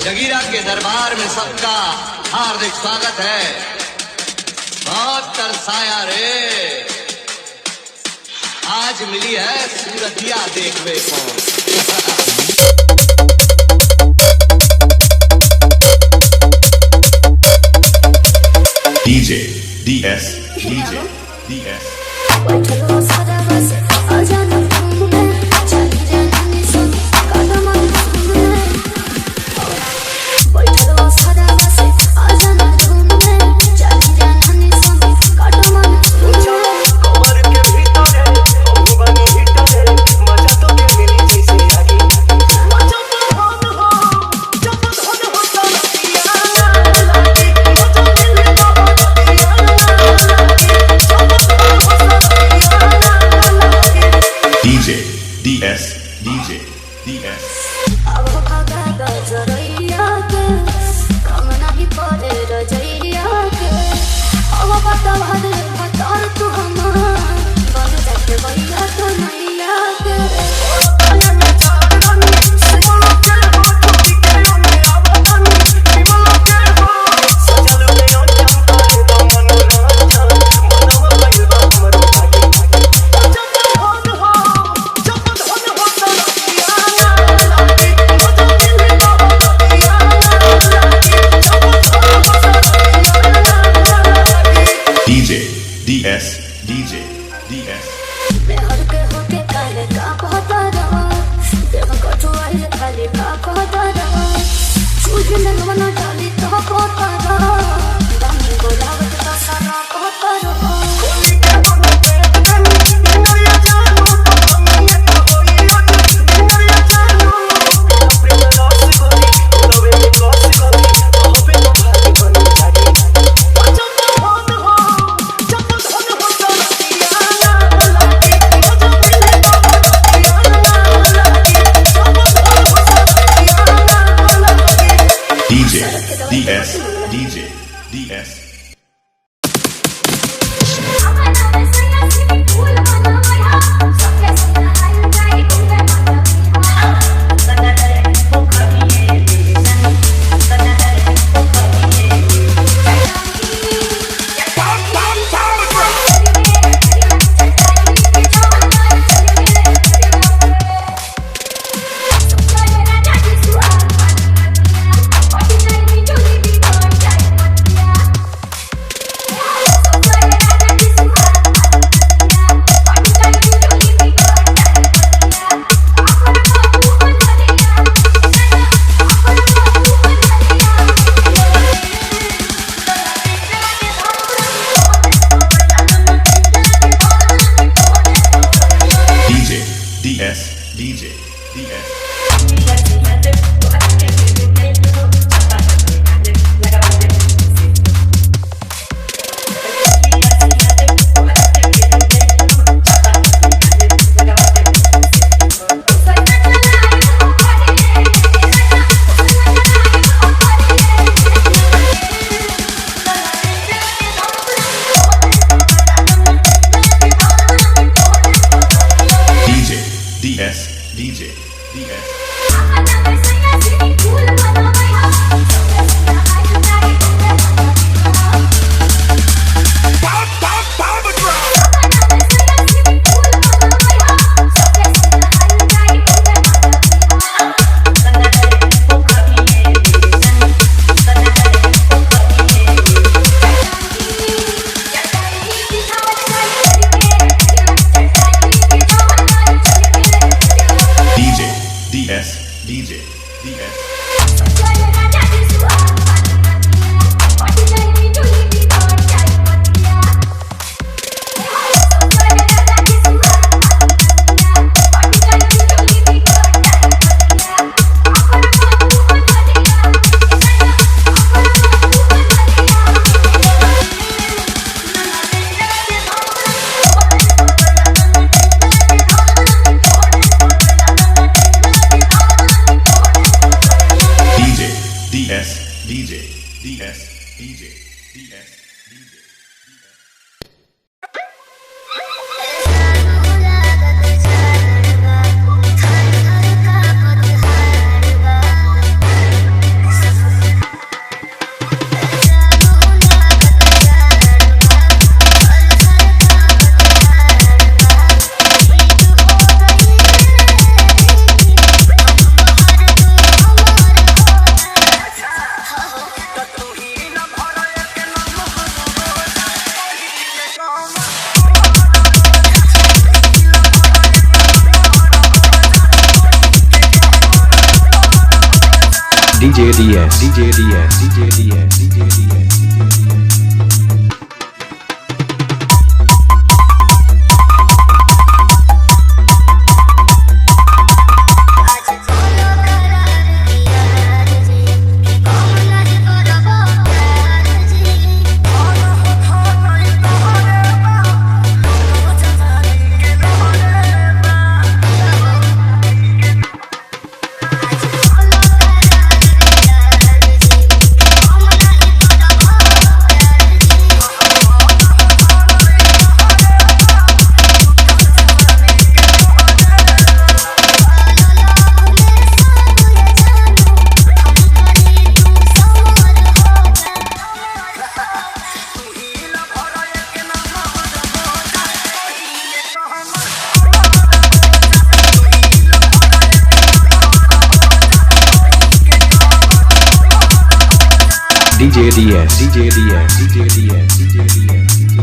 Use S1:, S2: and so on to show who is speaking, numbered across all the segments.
S1: जगीरा के दरबार में सबका हार्दिक स्वागत है। बहुत तरसाया रे, आज मिली है सूरतिया देखने को।
S2: DJ DS DJ DS DS DJ DS
S3: अब भागा गजरैया के कम नहीं पड़े रजैया के अब बता भरे बतर तू हमार बन जाके भैया तो नैया के
S2: DS DJ DS
S3: मैं हर के होके काले का कहता रहा देव कठुआई खाली का कहता रहा चूज में मन डाली तो कहता रहा दम बोलावत का सारा कहता रहा
S2: DS DJ DS DS DJ DS DS DJ DS DS DJ DS DS DJ DS DJ DS DJ
S4: DJ DS DJ DS DJ DS DJ DS DJ DS, DJ DS, DJ DS, DJ DS.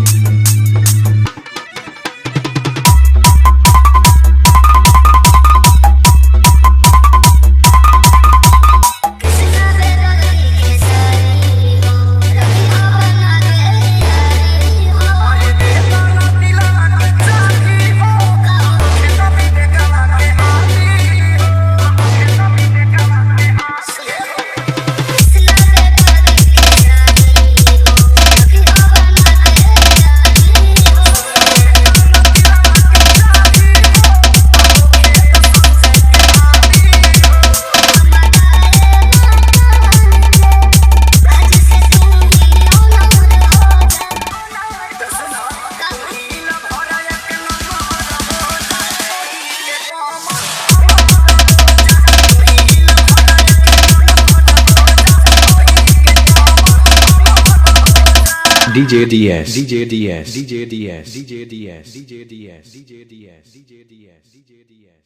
S4: DJ DS, DJ DS, DJ DS, DJ DS, DJ DS, DJ DS, DJ DS, DJ DS.